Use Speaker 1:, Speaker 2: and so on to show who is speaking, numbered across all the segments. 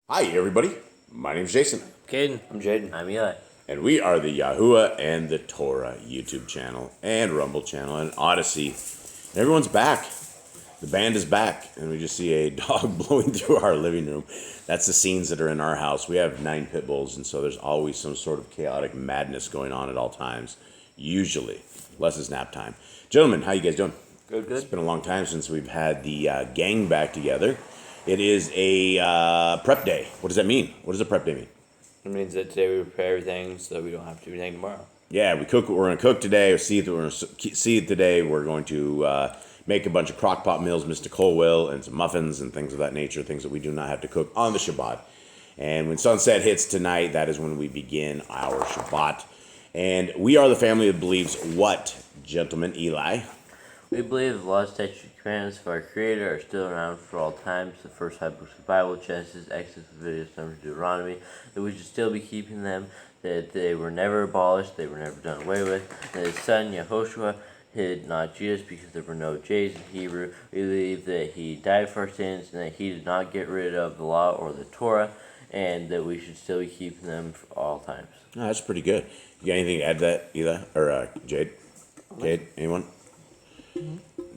Speaker 1: Hi, everybody. My name's Jason.
Speaker 2: Caden.
Speaker 3: I'm Jaden.
Speaker 2: I'm Eli.
Speaker 1: And we are the Yahuwah and the Torah YouTube channel and Rumble channel and Odyssey. And everyone's back. The band is back. And we just see a dog blowing through our living room. That's the scenes that are in our house. We have 9 pit bulls, and so there's always some sort of chaotic madness going on at all times. Usually. Unless it's nap time. Gentlemen, how you guys doing?
Speaker 3: Good.
Speaker 1: It's been a long time since we've had the gang back together. It is a prep day. What does that mean? What does a prep day mean?
Speaker 3: It means that today we prepare everything so that we don't have to do anything tomorrow.
Speaker 1: Yeah, we're going to cook today. We're going to see it today. We're going to make a bunch of crock pot meals, Mr. Colwell, and some muffins and things of that nature, things that we do not have to cook on the Shabbat. And when sunset hits tonight, that is when we begin our Shabbat. And we are the family that believes what, gentlemen? Eli?
Speaker 2: We believe the laws, statutes, and commandments of our Creator are still around for all times. The first 5 books of the Bible, Genesis, Exodus, Leviticus, Numbers, Deuteronomy, that we should still be keeping them, that they were never abolished, they were never done away with, that his son, Yehoshua, hid not Jesus because there were no J's in Hebrew. We believe that he died for our sins and that he did not get rid of the law or the Torah, and that we should still be keeping them for all times.
Speaker 1: Oh, that's pretty good. You got anything to add to that, Eli? Or Jade? Jade, anyone?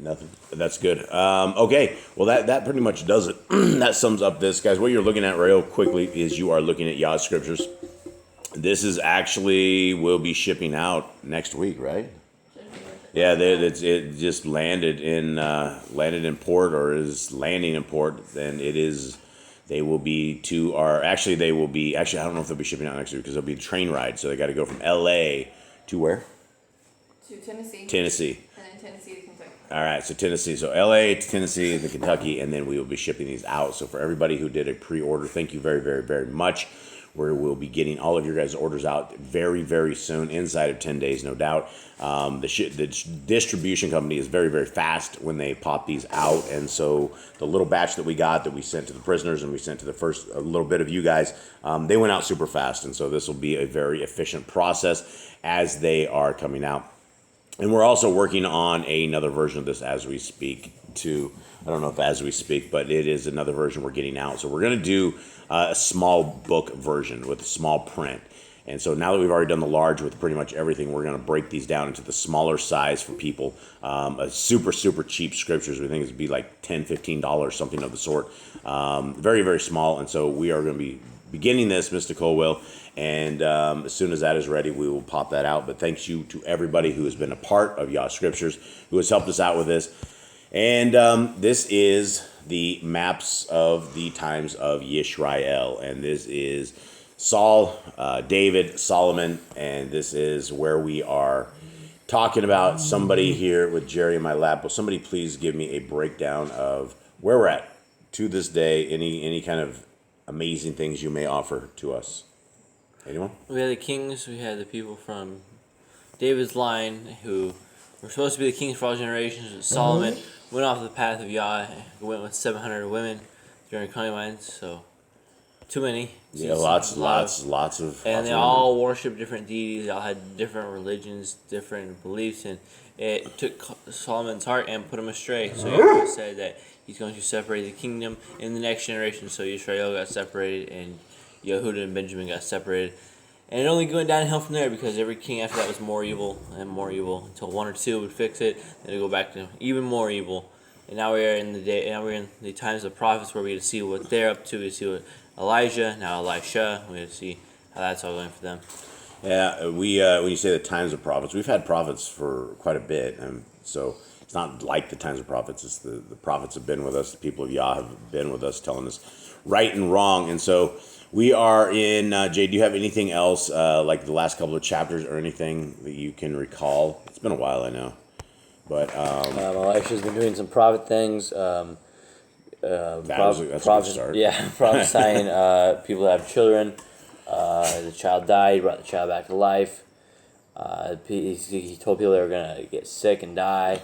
Speaker 1: Nothing. That's good. Okay. Well, that pretty much does it. That sums up this, guys. What you're looking at real quickly is you are looking at Yah Scriptures. This is actually will be shipping out next week, right? Yeah, it just landed in port or is landing in port, and it is. They will be to our. Actually, they will be. Actually, I don't know if they'll be shipping out next week because it'll be a train ride. So they got to go from L.A. to where?
Speaker 4: To Tennessee.
Speaker 1: Tennessee.
Speaker 4: And then Tennessee to Kentucky.
Speaker 1: All right, so Tennessee. So L.A. to Tennessee to Kentucky, and then we will be shipping these out. So for everybody who did a pre-order, thank you very, very, very much. We'll be getting all of your guys' orders out very, very soon, inside of 10 days, no doubt. The distribution company is very, very fast when they pop these out, and so the little batch that we got that we sent to the prisoners and we sent to the first a little bit of you guys, they went out super fast, and so this will be a very efficient process as they are coming out. And we're also working on another version of this as we speak, too. I don't know if as we speak, but it is another version we're getting out. So we're going to do a small book version with a small print. And so now that we've already done the large with pretty much everything, we're going to break these down into the smaller size for people. A super, super cheap scriptures. We think it's be like $10, $15, something of the sort. Very, very small. And so we are going to be beginning this, Mr. Colwell. And as soon as that is ready, we will pop that out. But thanks you to everybody who has been a part of Yah Scriptures, who has helped us out with this. And this is the maps of the times of Yisrael. And this is Saul, David, Solomon. And this is where we are talking about. Somebody here with Jerry in my lap. Will somebody please give me a breakdown of where we're at to this day? Any kind of amazing things you may offer to us? Anyone?
Speaker 2: We had the kings, we had the people from David's line who were supposed to be the kings for all generations. Solomon went off the path of Yah, went with 700 women during concubines, so too many.
Speaker 1: Yeah, lots of.
Speaker 2: And they all worshiped different deities, they all had different religions, different beliefs, and it took Solomon's heart and put him astray. So Yahweh said that he's going to separate the kingdom in the next generation. So Israel got separated, and Yehuda and Benjamin got separated. And it only went downhill from there because every king after that was more evil and more evil until 1 or 2 would fix it, then it go back to even more evil. And now we are in the times of prophets where we get to see what they're up to. We see what Elijah, now Elisha. We get to see how that's all going for them.
Speaker 1: Yeah, when you say the times of prophets, we've had prophets for quite a bit, and so it's not like the times of prophets. It's the prophets have been with us. The people of Yah have been with us, telling us right and wrong, and so. We are in, Jay, do you have anything else, like the last couple of chapters or anything that you can recall? It's been a while, I know. But
Speaker 3: Elisha's been doing some prophet things.
Speaker 1: that's a good start.
Speaker 3: Yeah, prophesying people that have children. The child died, he brought the child back to life. He told people they were going to get sick and die.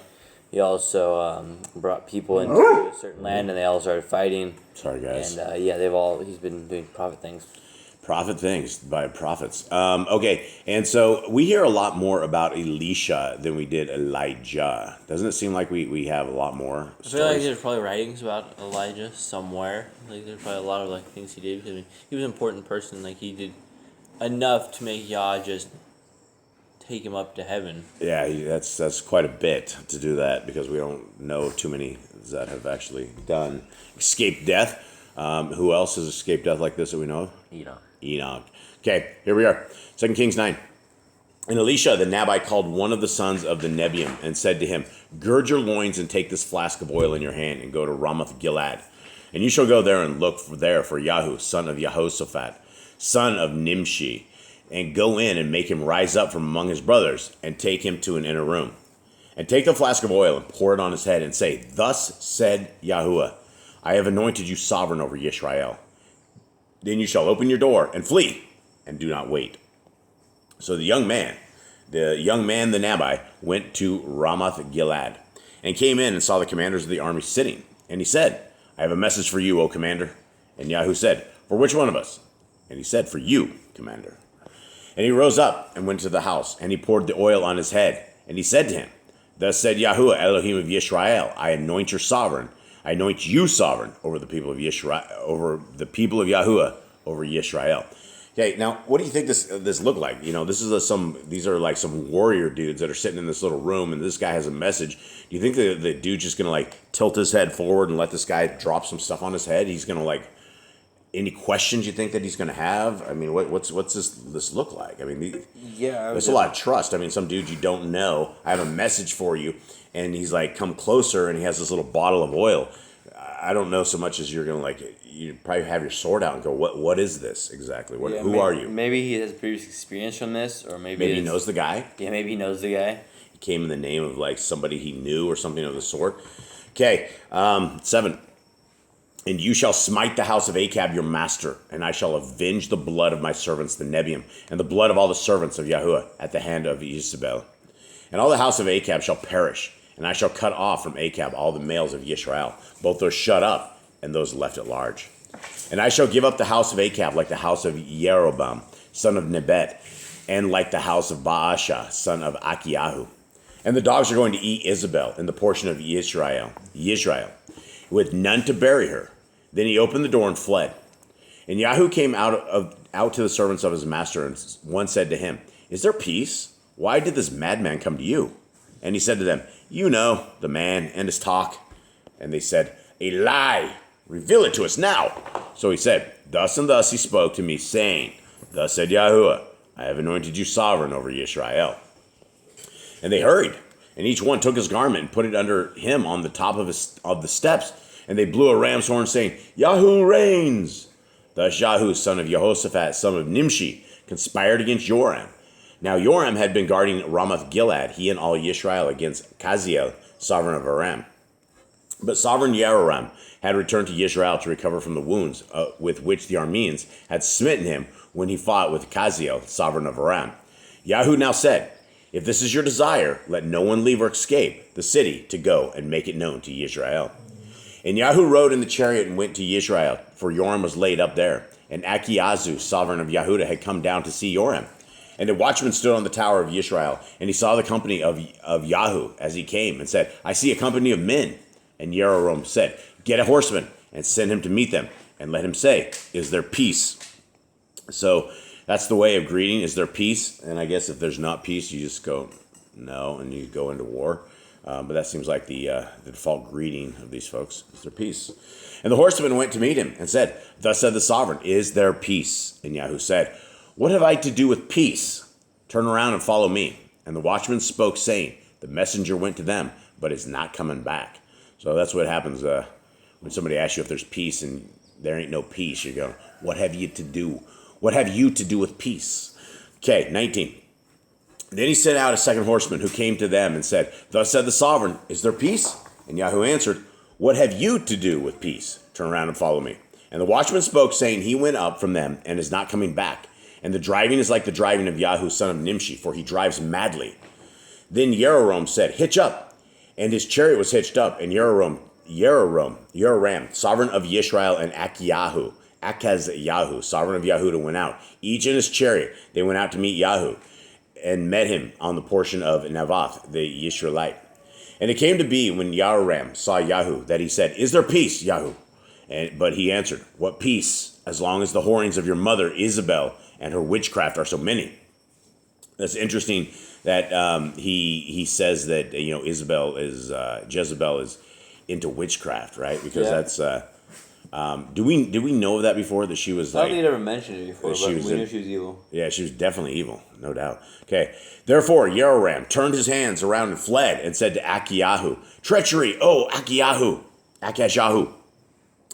Speaker 3: He also brought people into a certain land, and they all started fighting.
Speaker 1: Sorry, guys.
Speaker 3: And he's been doing prophet things.
Speaker 1: Prophet things by prophets. Okay, and so we hear a lot more about Elisha than we did Elijah. Doesn't it seem like we have a lot more
Speaker 2: I feel like
Speaker 1: stories?
Speaker 2: there's probably writings about Elijah somewhere. Like there's probably a lot of like things he did because I mean, he was an important person. Like he did enough to make Yah just take him up to heaven.
Speaker 1: Yeah, that's quite a bit to do that because we don't know too many that have actually escaped death. Who else has escaped death like this that we know of? Enoch. Okay, here we are. 2 Kings 9. And Elisha the Nabite called one of the sons of the Nebium and said to him, gird your loins and take this flask of oil in your hand and go to Ramoth Gilead. And you shall go there and look for Yahu, son of Jehoshaphat, son of Nimshi, and go in and make him rise up from among his brothers and take him to an inner room. And take the flask of oil and pour it on his head and say, thus said Yahuwah, I have anointed you sovereign over Yisrael. Then you shall open your door and flee, and do not wait. So the young man, the Nabai, went to Ramoth Gilead, and came in and saw the commanders of the army sitting. And he said, I have a message for you, O commander. And Yahu said, for which one of us? And he said, for you, commander. And he rose up and went to the house, and he poured the oil on his head. And he said to him, thus said Yahuwah, Elohim of Yisrael, I anoint you sovereign over the people of Yisrael, over the people of Yahuwah, over Yisrael. Okay, now what do you think this looked like? You know, these are like some warrior dudes that are sitting in this little room, and this guy has a message. Do you think the dude's just gonna like tilt his head forward and let this guy drop some stuff on his head? He's gonna like, any questions you think that he's gonna have? I mean, what's this look like? I mean, there's a lot of trust. I mean, some dude you don't know, I have a message for you. And he's like, come closer, and he has this little bottle of oil. I don't know so much as you're going to like, you probably have your sword out and go, what is this exactly? Who are you?
Speaker 3: Maybe he has previous experience from this, or maybe
Speaker 1: he knows the guy.
Speaker 3: Yeah, maybe he knows the guy.
Speaker 1: He came in the name of like somebody he knew or something of the sort. Okay, 7. And you shall smite the house of Achab your master, and I shall avenge the blood of my servants, the Nebium, and the blood of all the servants of Yahuwah at the hand of Jezebel. And all the house of Achab shall perish. And I shall cut off from Achab all the males of Yisrael, both those shut up and those left at large. And I shall give up the house of Achab like the house of Jeroboam, son of Nebat, and like the house of Baasha, son of Achiahu. And the dogs are going to eat Isabel in the portion of Yisrael, with none to bury her. Then he opened the door and fled. And Yahu came out to the servants of his master, and one said to him, is there peace? Why did this madman come to you? And he said to them, you know the man and his talk. And they said, a lie, reveal it to us now. So he said, thus and thus he spoke to me, saying, thus said Yahuwah, I have anointed you sovereign over Yisrael. And they hurried, and each one took his garment and put it under him on the top of the steps. And they blew a ram's horn, saying, Yahu reigns. Thus Yahu, son of Jehoshaphat, son of Nimshi, conspired against Joram. Now Joram had been guarding Ramoth Gilead, he and all Yisrael, against Kaziel, sovereign of Aram. But sovereign Yehoram had returned to Yisrael to recover from the wounds with which the Arameans had smitten him when he fought with Kaziel, sovereign of Aram. Yahu now said, if this is your desire, let no one leave or escape the city to go and make it known to Yisrael. And Yahu rode in the chariot and went to Yisrael, for Joram was laid up there. And Achiazu, sovereign of Yahudah, had come down to see Joram. And the watchman stood on the tower of Yisrael, and he saw the company of Yahu as he came, and said, I see a company of men. And Yehoram said, get a horseman, and send him to meet them, and let him say, is there peace? So that's the way of greeting, is there peace? And I guess if there's not peace, you just go, no, and you go into war. But that seems like the default greeting of these folks, is there peace? And the horseman went to meet him, and said, thus said the sovereign, is there peace? And Yahu said, what have I to do with peace? Turn around and follow me. And the watchman spoke, saying, the messenger went to them, but is not coming back. So that's what happens when somebody asks you if there's peace and there ain't no peace. You go, what have you to do? What have you to do with peace? Okay, 19. Then he sent out a second horseman who came to them and said, thus said the sovereign, is there peace? And Yahu answered, what have you to do with peace? Turn around and follow me. And the watchman spoke, saying, he went up from them and is not coming back. And the driving is like the driving of Yahu, son of Nimshi, for he drives madly. Then Yehoram said, hitch up. And his chariot was hitched up, and Yehoram, sovereign of Yisrael, and Yahu, sovereign of Yahudah, went out, each in his chariot. They went out to meet Yahu and met him on the portion of Navoth, the Yisraelite. And it came to be when Yahuram saw Yahu that he said, "Is there peace, Yahu?" But he answered, "What peace, as long as the whorings of your mother Isabel and her witchcraft are so many?" That's interesting that he says that Jezebel is into witchcraft, right? Because that's did we know of that before, that she was
Speaker 3: I don't think he'd ever mentioned it before, but we knew she was evil.
Speaker 1: Yeah, she was definitely evil, no doubt. Okay. Therefore, Yehoram turned his hands around and fled and said to Akiyahu, "Treachery, oh Akashahu."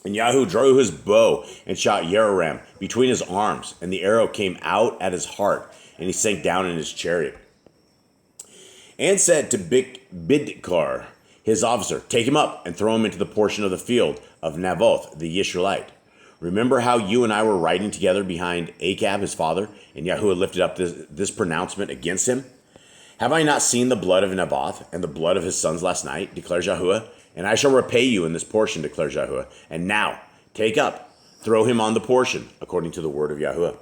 Speaker 1: And Yahu drew his bow and shot Yehoram between his arms, and the arrow came out at his heart, and he sank down in his chariot. And said to Bidkar, his officer, "Take him up and throw him into the portion of the field of Navoth, the Yisraelite. Remember how you and I were riding together behind Achab, his father, and Yahuwah lifted up this pronouncement against him? Have I not seen the blood of Naboth and the blood of his sons last night, declares Yahuwah? And I shall repay you in this portion, declares Yahuwah. And now, take up, throw him on the portion, according to the word of Yahuwah."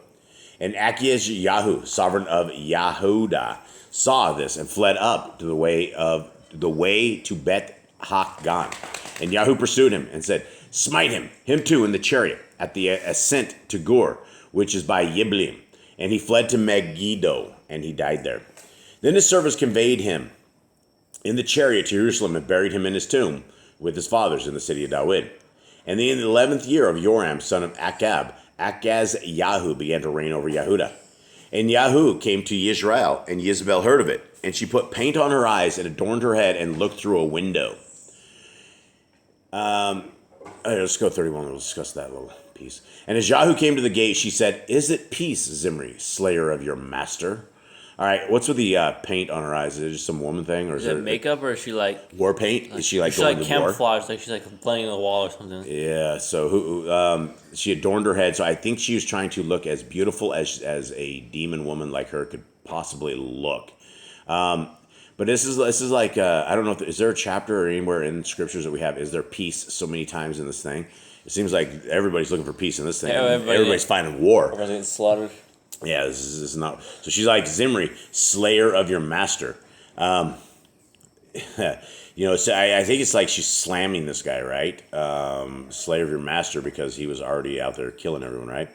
Speaker 1: And Akias Yahu, sovereign of Yahudah, saw this and fled up to the way to Bet Hakgan. And Yahu pursued him and said, "Smite him too, in the chariot, at the ascent to Gur, which is by Yiblim." And he fled to Megiddo, and he died there. Then his servants conveyed him in the chariot to Jerusalem and buried him in his tomb with his fathers in the city of David. And in the 11th year of Joram, son of Achab, Akaz Yahu began to reign over Yahudah. And Yahu came to Yisrael, and Jezebel heard of it. And she put paint on her eyes and adorned her head and looked through a window. Let's go 31. We'll discuss that little piece. And as Yahu came to the gate, she said, "Is it peace, Zimri, slayer of your master?" All right, what's with the paint on her eyes? Is it just some woman thing, or
Speaker 2: Is it makeup, or is she like
Speaker 1: war paint? Is she like
Speaker 2: she's
Speaker 1: going
Speaker 2: like
Speaker 1: to war?
Speaker 2: camouflage, like she's like playing on the wall or something?
Speaker 1: Yeah. So she adorned her head. So I think she was trying to look as beautiful as a demon woman like her could possibly look. But this is like I don't know if is there a chapter or anywhere in scriptures that we have, is there peace so many times in this thing? It seems like everybody's looking for peace in this thing.
Speaker 2: Yeah,
Speaker 1: everybody's finding war.
Speaker 3: Everyone's getting slaughtered.
Speaker 1: Yeah, this is not. So she's like, "Zimri, slayer of your master." So I think it's like she's slamming this guy, right? Slayer of your master, because he was already out there killing everyone, right?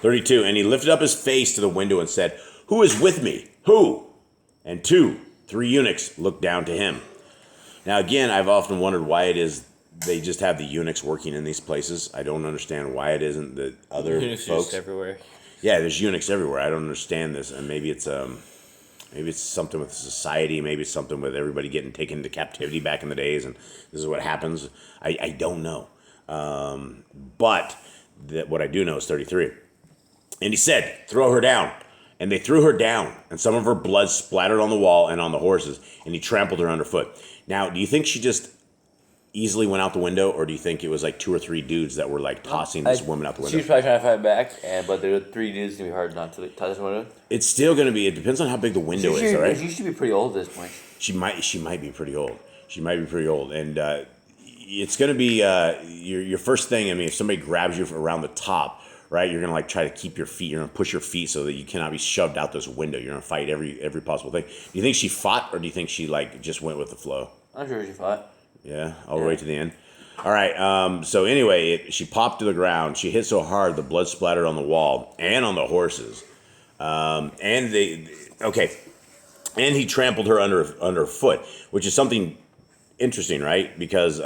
Speaker 1: 32, and he lifted up his face to the window and said, "Who is with me? Who?" And 3 eunuchs looked down to him. Now, again, I've often wondered why it is they just have the eunuchs working in these places. I don't understand why it isn't the other
Speaker 2: Eunuchs
Speaker 1: folks.
Speaker 2: just everywhere.
Speaker 1: Yeah, there's eunuchs everywhere. I don't understand this, and maybe it's something with society. Maybe it's something with everybody getting taken into captivity back in the days, and this is what happens. I don't know, but what I do know is 33. And he said, "Throw her down." And they threw her down, and some of her blood splattered on the wall and on the horses, and he trampled her underfoot. Now, do you think she just easily went out the window, or do you think it was like 2 or 3 dudes that were like tossing this woman out the window?
Speaker 3: She was probably trying to fight back, but there were 3 dudes. It's going to be hard not to touch the window.
Speaker 1: It's still going to be, it depends on how big the window is, all right?
Speaker 3: She should be pretty old at this point.
Speaker 1: She might be pretty old. And it's going to be your first thing. I mean, if somebody grabs you around the top, right, you're going to like try to keep your feet. You're going to push your feet so that you cannot be shoved out this window. You're going to fight every possible thing. Do you think she fought, or do you think she like just went with the flow?
Speaker 3: I'm sure she fought.
Speaker 1: Yeah, all the way to the end. All right. So anyway, she popped to the ground. She hit so hard the blood splattered on the wall and on the horses. And he trampled her under foot, which is something interesting, right? Because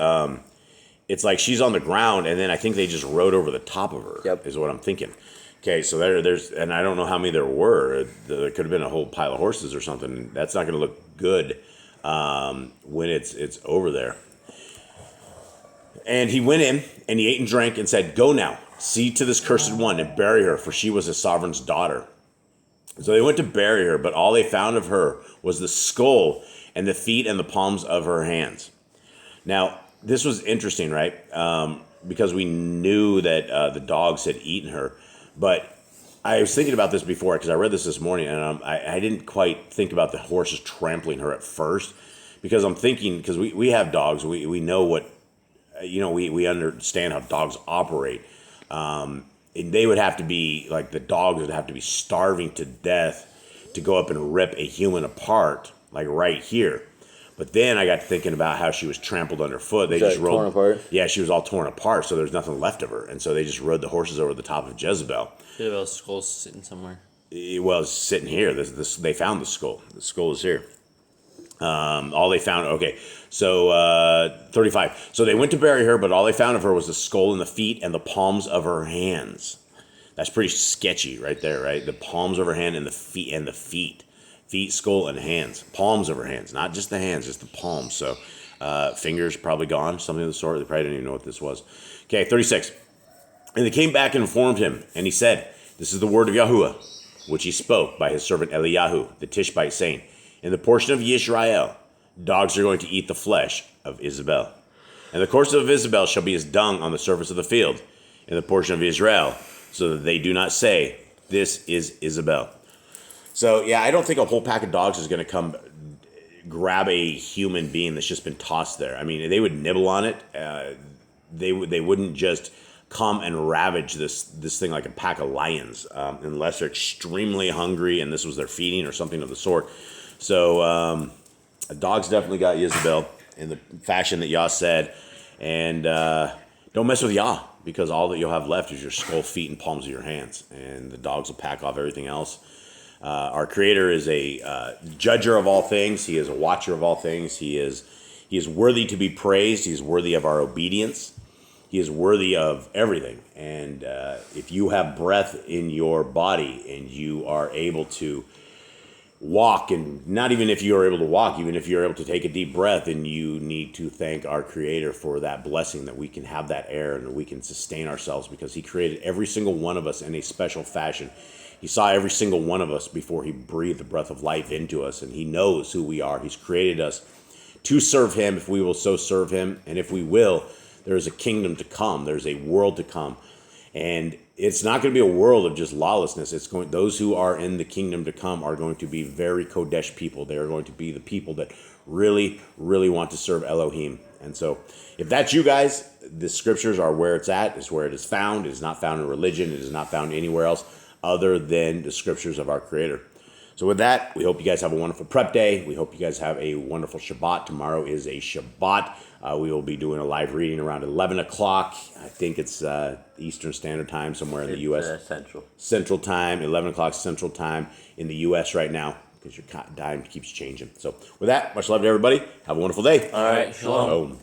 Speaker 1: it's like she's on the ground, and then I think they just rode over the top of her.
Speaker 3: Yep.
Speaker 1: Is what I'm thinking. Okay, so there's, and I don't know how many there were. There could have been a whole pile of horses or something. That's not going to look good when it's over there. And he went in, and he ate and drank, and said, "Go now, see to this cursed one, and bury her, for she was a sovereign's daughter." So they went to bury her, but all they found of her was the skull and the feet and the palms of her hands. Now, this was interesting, right? Because we knew that the dogs had eaten her. But I was thinking about this before, because I read this morning, and I didn't quite think about the horses trampling her at first. Because I'm thinking, because we have dogs, we know what, we understand how dogs operate. and they would have to be, like, the dogs would have to be starving to death to go up and rip a human apart, like right here. But then I got to thinking about how she was trampled underfoot. They just rode,
Speaker 3: torn apart?
Speaker 1: Yeah, she was all torn apart, so there's nothing left of her. And so they just rode the horses over the top of Jezebel.
Speaker 2: Jezebel's skull's sitting somewhere.
Speaker 1: Well, it's sitting here. They found the skull. The skull is here. All they found, okay, so 35. So they went to bury her, but all they found of her was the skull and the feet and the palms of her hands. That's pretty sketchy right there, right? The palms of her hand and the feet. Feet, skull, and hands. Palms of her hands, not just the hands, just the palms. So fingers probably gone, something of the sort. They probably didn't even know what this was. Okay, 36. And they came back and informed him, and he said, this is the word of Yahuwah, which he spoke by his servant Eliyahu, the Tishbite, saying, in the portion of Yisrael, dogs are going to eat the flesh of Isabel. And the course of Isabel shall be as dung on the surface of the field, in the portion of Israel, so that they do not say, this is Isabel. So, yeah, I don't think a whole pack of dogs is going to come grab a human being that's just been tossed there. I mean, they would nibble on it. They wouldn't just come and ravage this thing like a pack of lions, unless they're extremely hungry and this was their feeding or something of the sort. So, dogs definitely got Jezebel in the fashion that Yah said. And don't mess with Yah, because all that you'll have left is your skull, feet, and palms of your hands. And the dogs will pack off everything else. Our Creator is a judger of all things. He is a watcher of all things. He is worthy to be praised. He is worthy of our obedience. He is worthy of everything. And if you have breath in your body and you are able to walk, and not even if you are able to walk, even if you're able to take a deep breath, and you need to thank our Creator for that blessing, that we can have that air and that we can sustain ourselves, because He created every single one of us in a special fashion. He saw every single one of us before He breathed the breath of life into us, and He knows who we are. He's created us to serve Him if we will so serve Him, and if we will, there is a kingdom to come. There's a world to come, and it's not going to be a world of just lawlessness. Those who are in the kingdom to come are going to be very Kodesh people. They are going to be the people that really, really want to serve Elohim. And so, if that's you guys, the scriptures are where it's at. It's where it is found. It is not found in religion. It is not found anywhere else other than the scriptures of our Creator. So with that, we hope you guys have a wonderful prep day. We hope you guys have a wonderful Shabbat. Tomorrow is a Shabbat. We will be doing a live reading around 11 o'clock. I think it's Eastern Standard Time, somewhere in the U.S. Central Time, 11 o'clock Central Time in the U.S. right now, because your time keeps changing. So with that, much love to everybody. Have a wonderful day.
Speaker 3: All right, shalom.
Speaker 1: Shalom.